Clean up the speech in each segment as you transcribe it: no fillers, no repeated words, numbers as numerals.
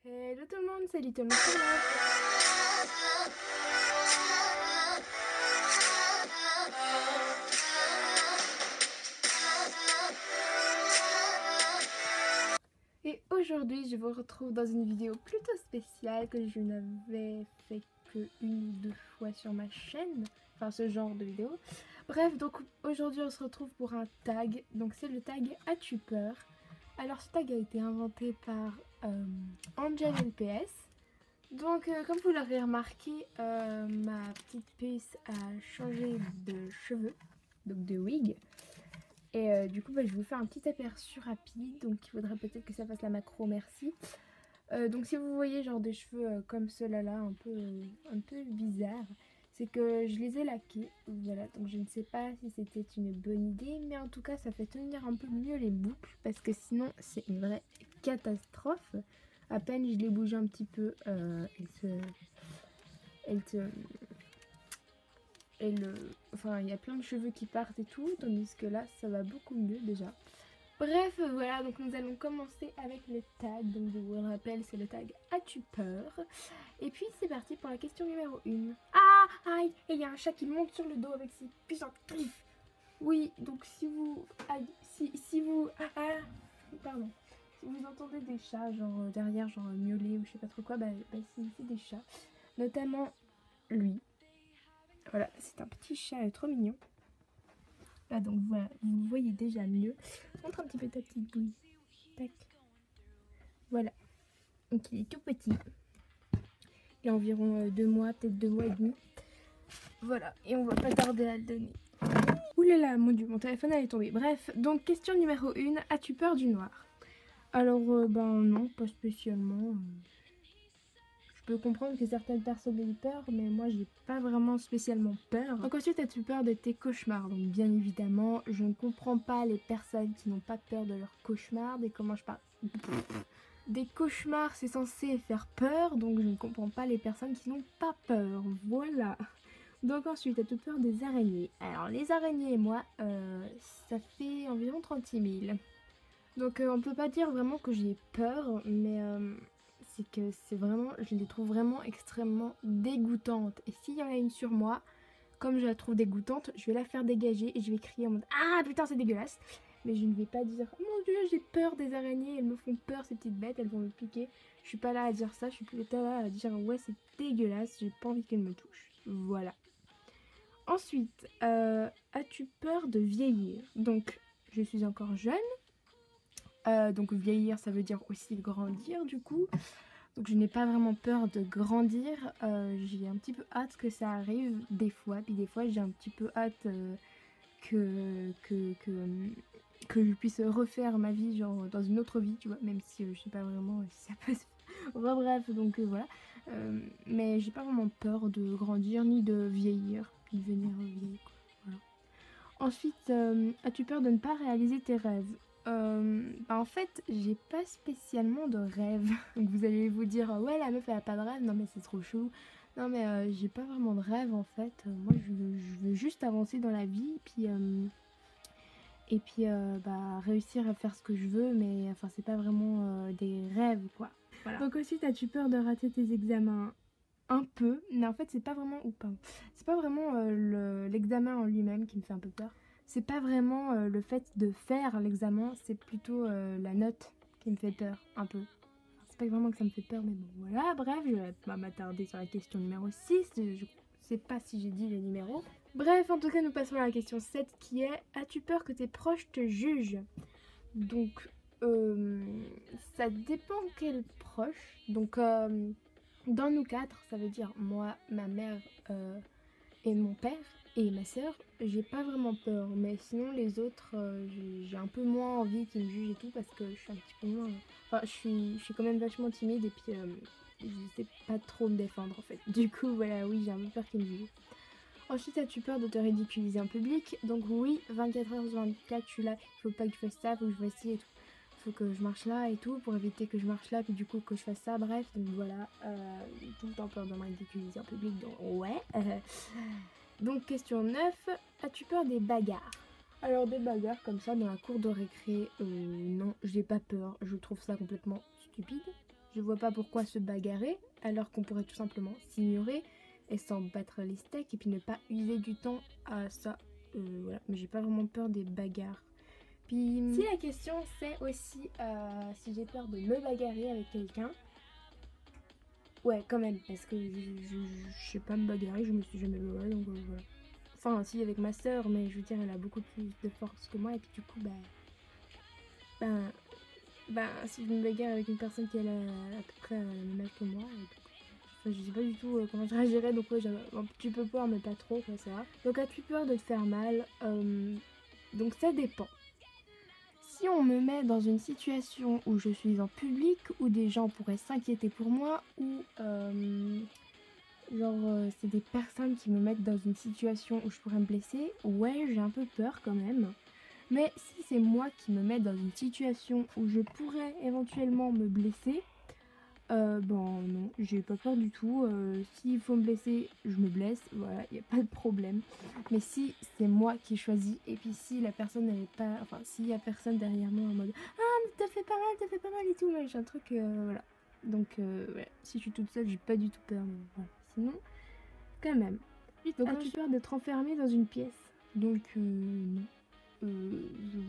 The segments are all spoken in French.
Hello tout le monde, c'est Little Monster Love. Et aujourd'hui, je vous retrouve dans une vidéo plutôt spéciale que je n'avais fait que une ou deux fois sur ma chaîne. Enfin, ce genre de vidéo. Bref, donc aujourd'hui, on se retrouve pour un tag. Donc, c'est le tag As-tu peur? Alors, ce tag a été inventé par Angel LPS. Donc, comme vous l'aurez remarqué, ma petite puce a changé de cheveux, donc de wig. Et du coup, je vous fais un petit aperçu rapide. Donc, il faudrait peut-être que ça fasse la macro, merci. Donc, si vous voyez genre des cheveux comme ceux-là, un peu bizarres, c'est que je les ai laqués. Voilà, donc je ne sais pas si c'était une bonne idée, mais en tout cas, ça fait tenir un peu mieux les boucles parce que sinon, c'est une vraie catastrophe. À peine je les bouge un petit peu, enfin, il y a plein de cheveux qui partent et tout, tandis que là, ça va beaucoup mieux déjà. Bref, voilà, donc nous allons commencer avec le tag. Donc je vous le rappelle, c'est le tag As-tu peur? Et puis c'est parti pour la question numéro 1. Ah, aïe, et il y a un chat qui monte sur le dos avec ses puissants griffes. Oui, donc si vous... Aïe, si vous... pardon. Si vous entendez des chats, genre derrière, genre miauler ou je sais pas trop quoi, c'est des chats. Notamment lui. Voilà, c'est un petit chat trop mignon. Là, donc voilà, vous voyez déjà mieux. Montre un petit peu ta petite bouille. Tac. Voilà. Donc il est tout petit. Il a environ 2 mois, peut-être 2 mois et demi. Voilà, et on va pas tarder à le donner. Ouh là là, mon dieu, mon téléphone est tombé. Bref, donc question numéro 1, as-tu peur du noir? Alors, non, pas spécialement. Je peux comprendre que certaines personnes aient peur, mais moi j'ai pas vraiment spécialement peur. Donc ensuite, as-tu peur de tes cauchemars? Donc bien évidemment, je ne comprends pas les personnes qui n'ont pas peur de leurs cauchemars. Et comment je parle? Des cauchemars, c'est censé faire peur, donc je ne comprends pas les personnes qui n'ont pas peur. Voilà. Donc ensuite, as-tu peur des araignées? Alors les araignées et moi, ça fait environ 36 000. Donc on peut pas dire vraiment que j'ai peur, mais c'est que c'est vraiment, je les trouve vraiment extrêmement dégoûtantes. Et s'il y en a une sur moi, comme je la trouve dégoûtante, je vais la faire dégager et je vais crier en mode ah putain c'est dégueulasse. Mais je ne vais pas dire oh mon dieu j'ai peur des araignées, elles me font peur ces petites bêtes, elles vont me piquer. Je suis pas là à dire ça, je suis plutôt là à dire ouais c'est dégueulasse, j'ai pas envie qu'elles me touchent. Voilà. Ensuite, as-tu peur de vieillir? Donc je suis encore jeune. Donc vieillir ça veut dire aussi grandir du coup. Donc je n'ai pas vraiment peur de grandir. J'ai un petit peu hâte que ça arrive des fois. Puis des fois j'ai un petit peu hâte que je puisse refaire ma vie genre dans une autre vie, tu vois. Même si je sais pas vraiment si ça peut se faire. Bref, donc voilà. Mais j'ai pas vraiment peur de grandir ni de vieillir. Puis de devenir vieille quoi. Voilà. Ensuite, as-tu peur de ne pas réaliser tes rêves? En fait, j'ai pas spécialement de rêve. Donc vous allez vous dire, ouais, la meuf elle a pas de rêve. Non, mais c'est trop chou. Non, mais j'ai pas vraiment de rêve en fait. Moi, je veux juste avancer dans la vie. Et puis, réussir à faire ce que je veux. Mais enfin, c'est pas vraiment des rêves quoi. Voilà. Donc, aussi, as-tu peur de rater tes examens? Un peu, mais en fait c'est pas vraiment c'est pas vraiment l'examen en lui-même qui me fait un peu peur. C'est pas vraiment le fait de faire l'examen, c'est plutôt la note qui me fait peur un peu. Enfin, c'est pas vraiment que ça me fait peur, mais bon voilà. Bref, je vais pas m'attarder sur la question numéro 6. Je sais pas si j'ai dit les numéros. Bref, en tout cas nous passons à la question 7 qui est as-tu peur que tes proches te jugent? Donc ça dépend quel proche. Donc dans nous quatre, ça veut dire moi, ma mère et mon père et ma soeur, j'ai pas vraiment peur. Mais sinon les autres, j'ai un peu moins envie qu'ils me jugent et tout parce que je suis un petit peu moins... Enfin, je suis quand même vachement timide et puis je sais pas trop me défendre en fait. Du coup, voilà, oui, j'ai un peu peur qu'ils me jugent. Ensuite, as-tu peur de te ridiculiser en public? Donc oui, 24 heures sur 24, je suis là, il faut pas que je fasse ça, faut que je fasse ci et tout. Faut que je marche là et tout pour éviter que je marche là puis du coup que je fasse ça, bref. Donc voilà, tout le temps peur de me ridiculiser en public, donc ouais. Donc question 9, as-tu peur des bagarres? Alors des bagarres comme ça dans la cour de récré, non, j'ai pas peur, je trouve ça complètement stupide. Je vois pas pourquoi se bagarrer alors qu'on pourrait tout simplement s'ignorer et s'en battre les steaks et puis ne pas user du temps à ça. Voilà, mais j'ai pas vraiment peur des bagarres. Puis si la question c'est aussi si j'ai peur de me bagarrer avec quelqu'un, ouais quand même, parce que je sais pas me bagarrer, je me suis jamais bagarrée donc voilà. Enfin si avec ma soeur, mais je veux dire elle a beaucoup plus de force que moi et puis du coup si je me bagarre avec une personne qui a à peu près le même âge que moi, enfin, je sais pas du tout comment je réagirais, donc ouais j'ai un petit peu peur mais pas trop quoi ça va. Donc as-tu peur de te faire mal? Donc ça dépend. Si on me met dans une situation où je suis en public, où des gens pourraient s'inquiéter pour moi, ou c'est des personnes qui me mettent dans une situation où je pourrais me blesser, ouais j'ai un peu peur quand même. Mais si c'est moi qui me mets dans une situation où je pourrais éventuellement me blesser, bon non, j'ai pas peur du tout. S'il faut me blesser, je me blesse, voilà, il n'y a pas de problème. Mais si c'est moi qui choisis, et puis si la personne n'avait pas, enfin s'il y a personne derrière moi en mode ah mais t'as fait pas mal et tout, mais j'ai un truc, voilà. Donc ouais, si je suis toute seule, j'ai pas du tout peur, mais voilà. Sinon, quand même. Donc as-tu peur d'être enfermée dans une pièce? Donc non. Je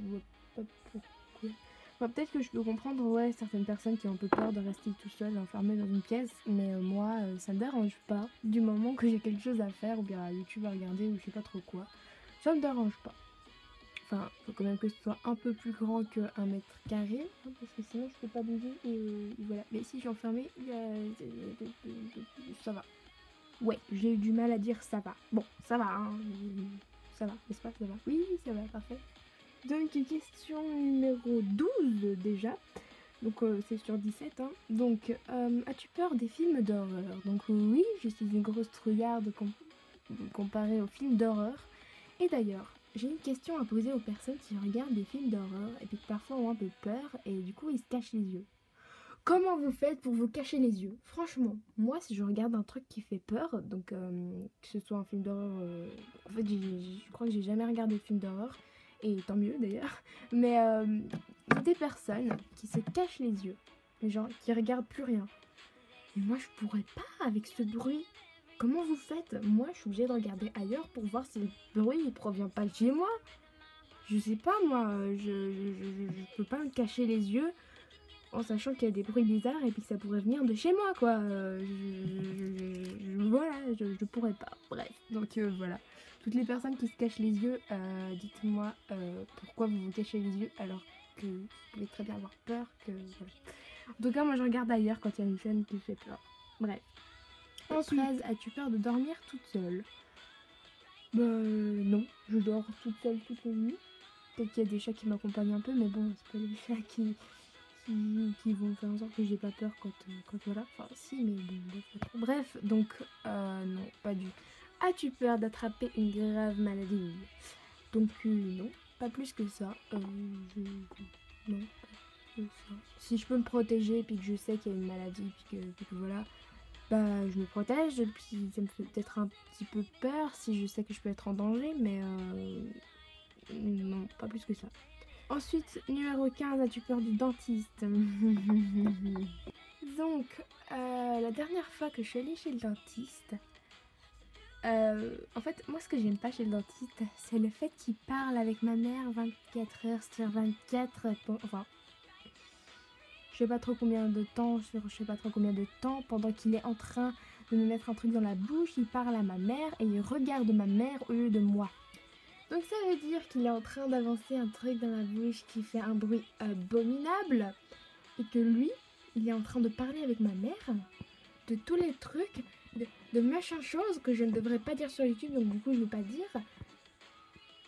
vois pas pourquoi. Enfin, peut-être que je peux comprendre, ouais, certaines personnes qui ont un peu peur de rester tout seul, enfermé dans une pièce, mais moi, ça me dérange pas. Du moment que j'ai quelque chose à faire, ou bien à YouTube à regarder, ou je sais pas trop quoi, ça me dérange pas. Enfin, faut quand même que ce soit un peu plus grand que 1 mètre carré, hein, parce que sinon je peux pas bouger, et voilà. Mais si je suis enfermée, ça va. Ouais, j'ai eu du mal à dire ça va. Bon, ça va, hein. Ça va, n'est-ce pas, ça va? Oui, ça va, parfait. Donc question numéro 12 déjà. Donc c'est sur 17 hein. Donc as-tu peur des films d'horreur? Donc oui, je suis une grosse trouillarde comparée aux films d'horreur. Et d'ailleurs, j'ai une question à poser aux personnes qui regardent des films d'horreur et puis qui parfois ont un peu peur et du coup ils se cachent les yeux. Comment vous faites pour vous cacher les yeux? Franchement, moi si je regarde un truc qui fait peur, donc que ce soit un film d'horreur, en fait je crois que j'ai jamais regardé de film d'horreur, et tant mieux d'ailleurs, mais des personnes qui se cachent les yeux, genre qui regardent plus rien. Mais moi je pourrais pas avec ce bruit. Comment vous faites? Moi je suis obligée de regarder ailleurs pour voir si le bruit il provient pas de chez moi. Je sais pas moi, je peux pas me cacher les yeux en sachant qu'il y a des bruits bizarres et puis ça pourrait venir de chez moi quoi. Voilà, je pourrais pas. Bref, donc voilà. Toutes les personnes qui se cachent les yeux, dites-moi pourquoi vous vous cachez les yeux alors que vous pouvez très bien avoir peur que voilà. En tout cas, moi je regarde ailleurs quand il y a une scène qui fait peur. Bref. En 13, as-tu peur de dormir toute seule? Bah non, je dors toute seule toutes les nuits. Peut-être qu'il y a des chats qui m'accompagnent un peu, mais bon, c'est pas les chats qui vont faire en sorte que j'ai pas peur quand voilà. Enfin, si, mais bon, bref, donc, non, pas du tout. As-tu peur d'attraper une grave maladie? Donc, non, pas plus que ça. Non, pas plus que ça. Si je peux me protéger, puis que je sais qu'il y a une maladie, puis que voilà, bah, je me protège, puis ça me fait peut-être un petit peu peur si je sais que je peux être en danger, mais non, pas plus que ça. Ensuite, numéro 15, as-tu peur du dentiste? Donc, la dernière fois que je suis allée chez le dentiste, en fait, moi ce que j'aime pas chez le dentiste, c'est le fait qu'il parle avec ma mère 24 heures sur 24, enfin, je sais pas trop combien de temps, pendant qu'il est en train de me mettre un truc dans la bouche, il parle à ma mère et il regarde ma mère au lieu de moi. Donc ça veut dire qu'il est en train d'avancer un truc dans la bouche qui fait un bruit abominable et que lui, il est en train de parler avec ma mère de tous les trucs, de machin choses que je ne devrais pas dire sur YouTube, donc du coup je ne vais pas dire.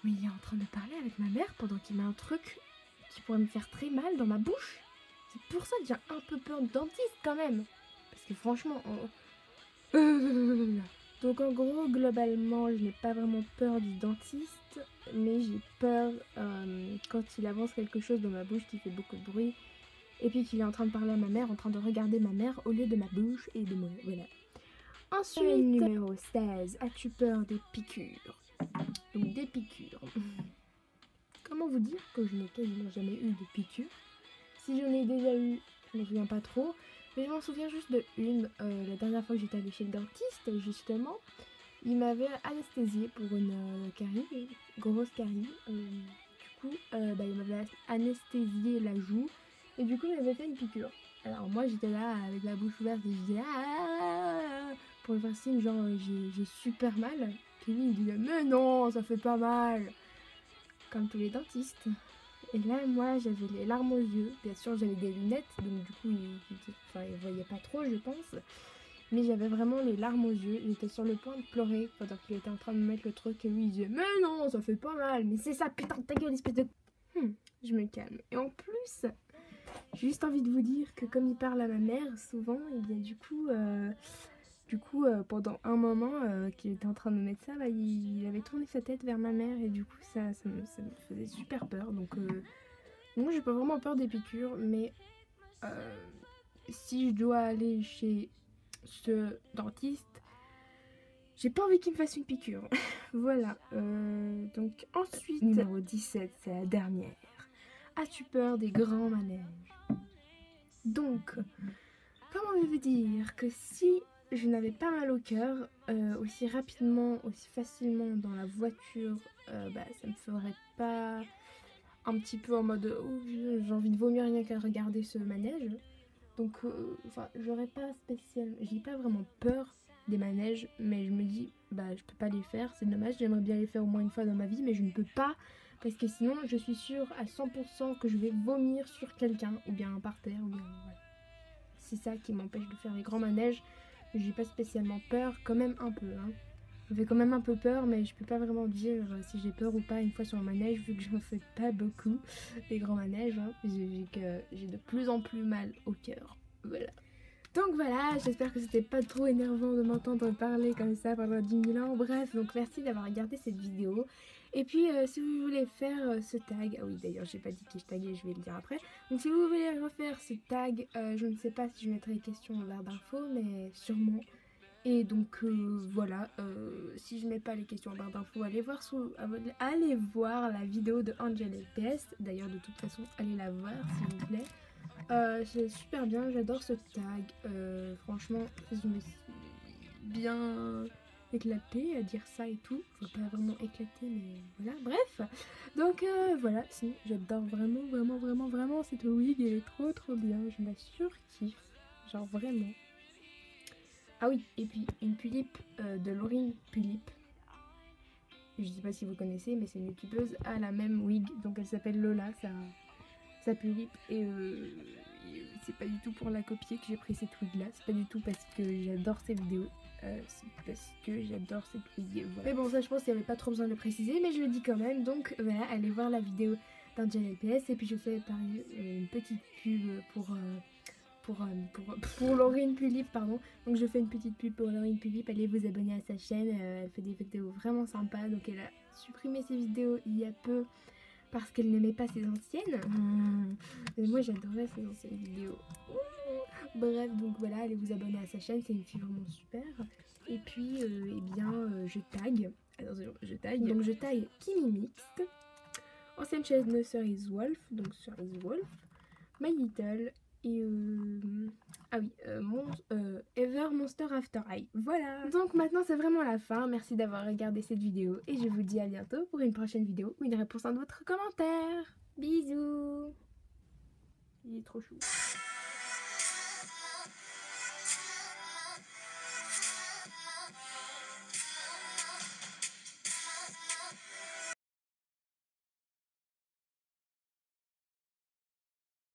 Mais il est en train de parler avec ma mère pendant qu'il met un truc qui pourrait me faire très mal dans ma bouche. C'est pour ça que j'ai un peu peur de dentiste quand même. Parce que franchement... Donc en gros, globalement, je n'ai pas vraiment peur du dentiste, mais j'ai peur quand il avance quelque chose dans ma bouche qui fait beaucoup de bruit, et puis qu'il est en train de parler à ma mère, en train de regarder ma mère au lieu de ma bouche et de moi. Voilà. Ensuite, numéro 16, as-tu peur des piqûres? Donc des piqûres. Comment vous dire que je n'ai quasiment jamais eu de piqûres? Si j'en ai déjà eu, je ne me souviens pas trop. Mais je m'en souviens juste de une. La dernière fois que j'étais allée chez le dentiste, justement, il m'avait anesthésiée pour une carie, une grosse carie. Du coup, il m'avait anesthésié la joue et du coup, il m'avait fait une piqûre. Alors moi, j'étais là avec la bouche ouverte et je disais pour le faire signe, genre j'ai super mal. Puis lui, il disait mais non, ça fait pas mal. Comme tous les dentistes. Et là, moi, j'avais les larmes aux yeux. Bien sûr, j'avais des lunettes, donc du coup, il voyait pas trop, je pense. Mais j'avais vraiment les larmes aux yeux. J'étais sur le point de pleurer pendant qu'il était en train de me mettre le truc. Et lui, il disait mais non, ça fait pas mal. Mais c'est ça, putain de ta gueule, espèce de... je me calme. Et en plus, j'ai juste envie de vous dire que comme il parle à ma mère, souvent, et bien du coup, pendant un moment qu'il était en train de me mettre ça, il avait tourné sa tête vers ma mère et du coup ça me faisait super peur. Donc moi j'ai pas vraiment peur des piqûres, mais si je dois aller chez ce dentiste, j'ai pas envie qu'il me fasse une piqûre. Voilà. Donc ensuite, numéro 17, c'est la dernière. As-tu peur des grands manèges? Donc, comment me dire que si je n'avais pas mal au cœur, aussi rapidement, aussi facilement dans la voiture, ça me ferait pas un petit peu en mode oh, j'ai envie de vomir rien qu'à regarder ce manège. Donc, j'aurais pas spécialement, j'ai pas vraiment peur des manèges, mais je me dis, je peux pas les faire, c'est dommage, j'aimerais bien les faire au moins une fois dans ma vie, mais je ne peux pas, parce que sinon, je suis sûre à 100% que je vais vomir sur quelqu'un, ou bien par terre, ou bien voilà. C'est ça qui m'empêche de faire les grands manèges. J'ai pas spécialement peur, quand même un peu. Ça fait quand même un peu peur, mais je peux pas vraiment dire si j'ai peur ou pas une fois sur un manège, vu que j'en fais pas beaucoup, les grands manèges. J'ai de plus en plus mal au cœur. Voilà. Donc voilà, j'espère que c'était pas trop énervant de m'entendre parler comme ça pendant 10 000 ans. Bref, donc merci d'avoir regardé cette vidéo. Et puis si vous voulez faire ce tag, ah oui d'ailleurs j'ai pas dit qui je taguais, je vais le dire après. Donc si vous voulez refaire ce tag, je ne sais pas si je mettrai les questions en barre d'infos, mais sûrement. Et donc voilà, si je mets pas les questions en barre d'infos, allez voir la vidéo de Angel LPS. D'ailleurs de toute façon, allez la voir s'il vous plaît. C'est super bien, j'adore ce tag. Franchement, je me suis bien éclatée à dire ça et tout. Enfin, pas vraiment éclatée, mais voilà, bref. Donc voilà, si, j'adore vraiment cette wig, elle est trop bien. Je la surkiffe, genre vraiment. Ah oui, et puis une Pulip de Laurine Pulip. Je sais pas si vous connaissez, mais c'est une youtubeuse à la même wig, donc elle s'appelle Lola, sa Pulip, et c'est pas du tout pour la copier que j'ai pris cette wig là, c'est pas du tout parce que j'adore ses vidéos, c'est parce que j'adore cette wig, voilà. Mais bon, ça je pense qu'il n'y avait pas trop besoin de le préciser, mais je le dis quand même, donc voilà, allez voir la vidéo d'Angel LPS, et puis je fais pareil une petite pub pour Laurine Pulip, pardon. Donc je fais une petite pub pour Laurine Pulip, allez vous abonner à sa chaîne, elle fait des vidéos vraiment sympas, donc elle a supprimé ses vidéos il y a peu parce qu'elle n'aimait pas ses anciennes. Et moi j'adorais ses anciennes vidéos. Bref, donc voilà, allez vous abonner à sa chaîne, c'est une fille vraiment super. Et puis, je tag. Attention, je tag. Donc je tag Kimi Mixte, ancienne chaîne Cerise Wolf, donc Cerise Wolf, My Little, et Ever Monster After Eye. Voilà. Donc maintenant c'est vraiment la fin. Merci d'avoir regardé cette vidéo et je vous dis à bientôt pour une prochaine vidéo ou une réponse à votre commentaire. Bisous. Il est trop chou.